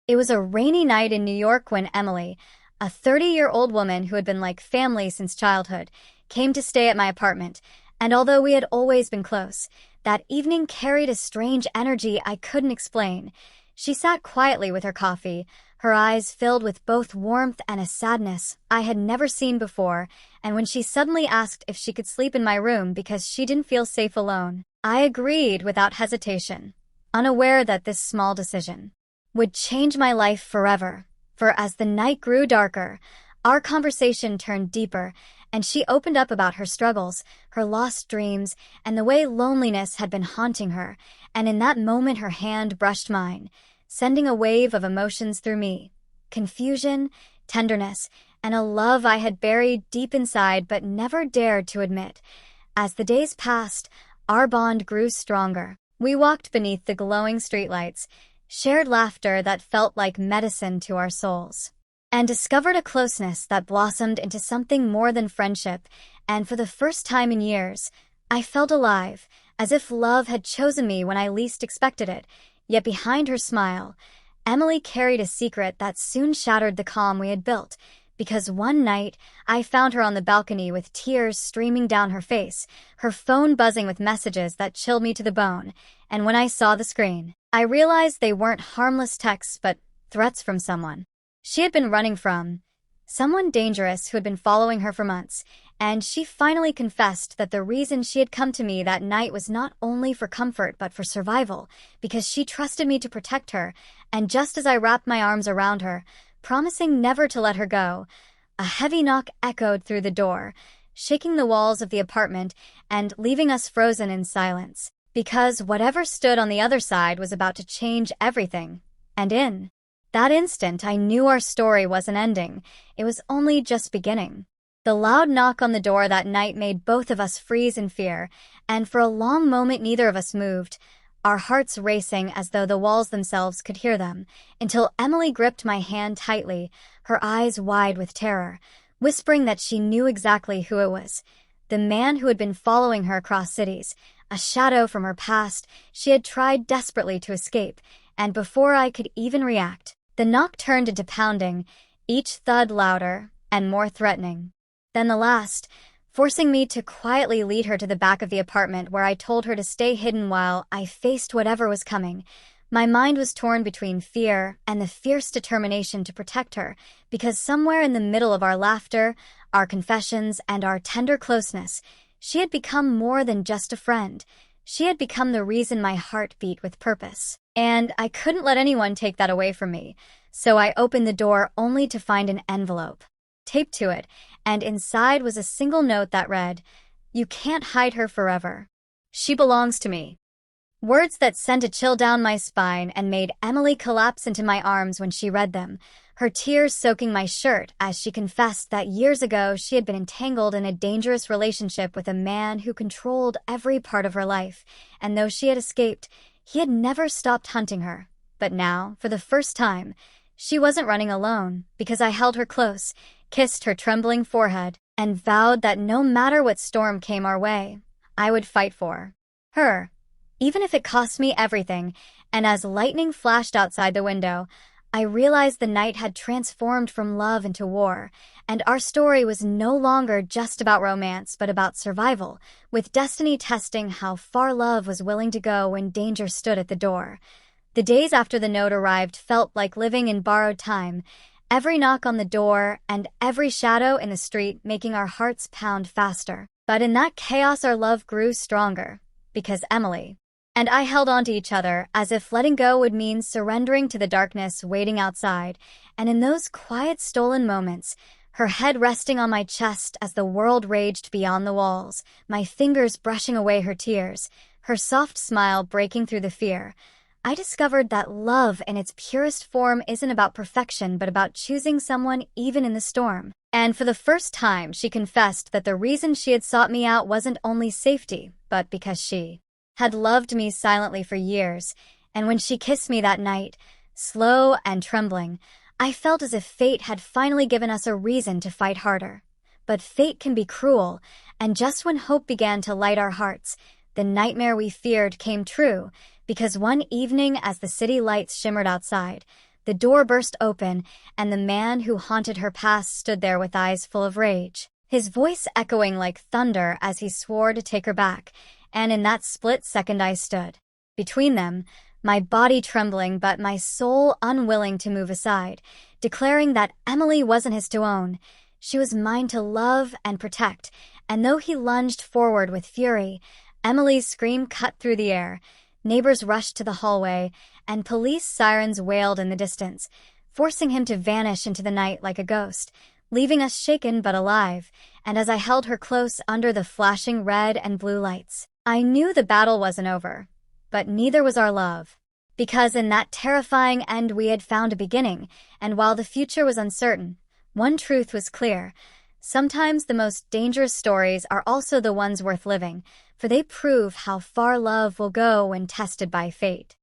It was a rainy night in New York when Emily, a 30-year-old woman who had been like family since childhood, came to stay at my apartment, and although we had always been close, that evening carried a strange energy I couldn't explain. She sat quietly with her coffee, her eyes filled with both warmth and a sadness I had never seen before, and when she suddenly asked if she could sleep in my room because she didn't feel safe alone, I agreed without hesitation, unaware that this small decision would change my life forever. For as the night grew darker, our conversation turned deeper, and she opened up about her struggles, her lost dreams, and the way loneliness had been haunting her, and in that moment her hand brushed mine, sending a wave of emotions through me. Confusion, tenderness, and a love I had buried deep inside but never dared to admit. As the days passed, our bond grew stronger. We walked beneath the glowing streetlights, shared laughter that felt like medicine to our souls, and discovered a closeness that blossomed into something more than friendship, and for the first time in years, I felt alive, as if love had chosen me when I least expected it. Yet behind her smile, Emily carried a secret that soon shattered the calm we had built, because one night I found her on the balcony with tears streaming down her face, her phone buzzing with messages that chilled me to the bone, and when I saw the screen, I realized they weren't harmless texts but threats from someone she had been running from, someone dangerous who had been following her for months, and she finally confessed that the reason she had come to me that night was not only for comfort but for survival, because she trusted me to protect her, and just as I wrapped my arms around her, promising never to let her go, a heavy knock echoed through the door, shaking the walls of the apartment and leaving us frozen in silence, because whatever stood on the other side was about to change everything. And in that instant, I knew our story wasn't ending. It was only just beginning. The loud knock on the door that night made both of us freeze in fear, and for a long moment neither of us moved, our hearts racing as though the walls themselves could hear them, until Emily gripped my hand tightly, her eyes wide with terror, whispering that she knew exactly who it was. The man who had been following her across cities, a shadow from her past. She had tried desperately to escape, and before I could even react, the knock turned into pounding, each thud louder and more threatening than the last, forcing me to quietly lead her to the back of the apartment where I told her to stay hidden while I faced whatever was coming. My mind was torn between fear and the fierce determination to protect her, because somewhere in the middle of our laughter, our confessions, and our tender closeness, she had become more than just a friend. She had become the reason my heart beat with purpose. And I couldn't let anyone take that away from me, so I opened the door only to find an envelope taped to it, and inside was a single note that read, "You can't hide her forever. She belongs to me." Words that sent a chill down my spine and made Emily collapse into my arms when she read them, her tears soaking my shirt as she confessed that years ago she had been entangled in a dangerous relationship with a man who controlled every part of her life, and though she had escaped, he had never stopped hunting her. But now, for the first time, she wasn't running alone, because I held her close, kissed her trembling forehead, and vowed that no matter what storm came our way, I would fight for her, even if it cost me everything. And as lightning flashed outside the window, I realized the night had transformed from love into war, and our story was no longer just about romance but about survival, with destiny testing how far love was willing to go when danger stood at the door. The days after the note arrived felt like living in borrowed time, every knock on the door and every shadow in the street making our hearts pound faster. But in that chaos our love grew stronger, because Emily and I held on to each other as if letting go would mean surrendering to the darkness waiting outside, and in those quiet stolen moments, her head resting on my chest as the world raged beyond the walls, my fingers brushing away her tears, her soft smile breaking through the fear, I discovered that love in its purest form isn't about perfection but about choosing someone even in the storm. And for the first time, she confessed that the reason she had sought me out wasn't only safety, but because she had loved me silently for years, and when she kissed me that night, slow and trembling, I felt as if fate had finally given us a reason to fight harder. But fate can be cruel, and just when hope began to light our hearts, the nightmare we feared came true, because one evening as the city lights shimmered outside, The door burst open, and the man who haunted her past stood there with eyes full of rage, his voice echoing like thunder as he swore to take her back, and in that split second I stood between them, my body trembling but my soul unwilling to move aside, declaring that Emily wasn't his to own. She was mine to love and protect, and though he lunged forward with fury, Emily's scream cut through the air. Neighbors rushed to the hallway, and police sirens wailed in the distance, forcing him to vanish into the night like a ghost, leaving us shaken but alive. And as I held her close under the flashing red and blue lights, I knew the battle wasn't over, but neither was our love. Because in that terrifying end we had found a beginning, and while the future was uncertain, one truth was clear. Sometimes the most dangerous stories are also the ones worth living, for they prove how far love will go when tested by fate.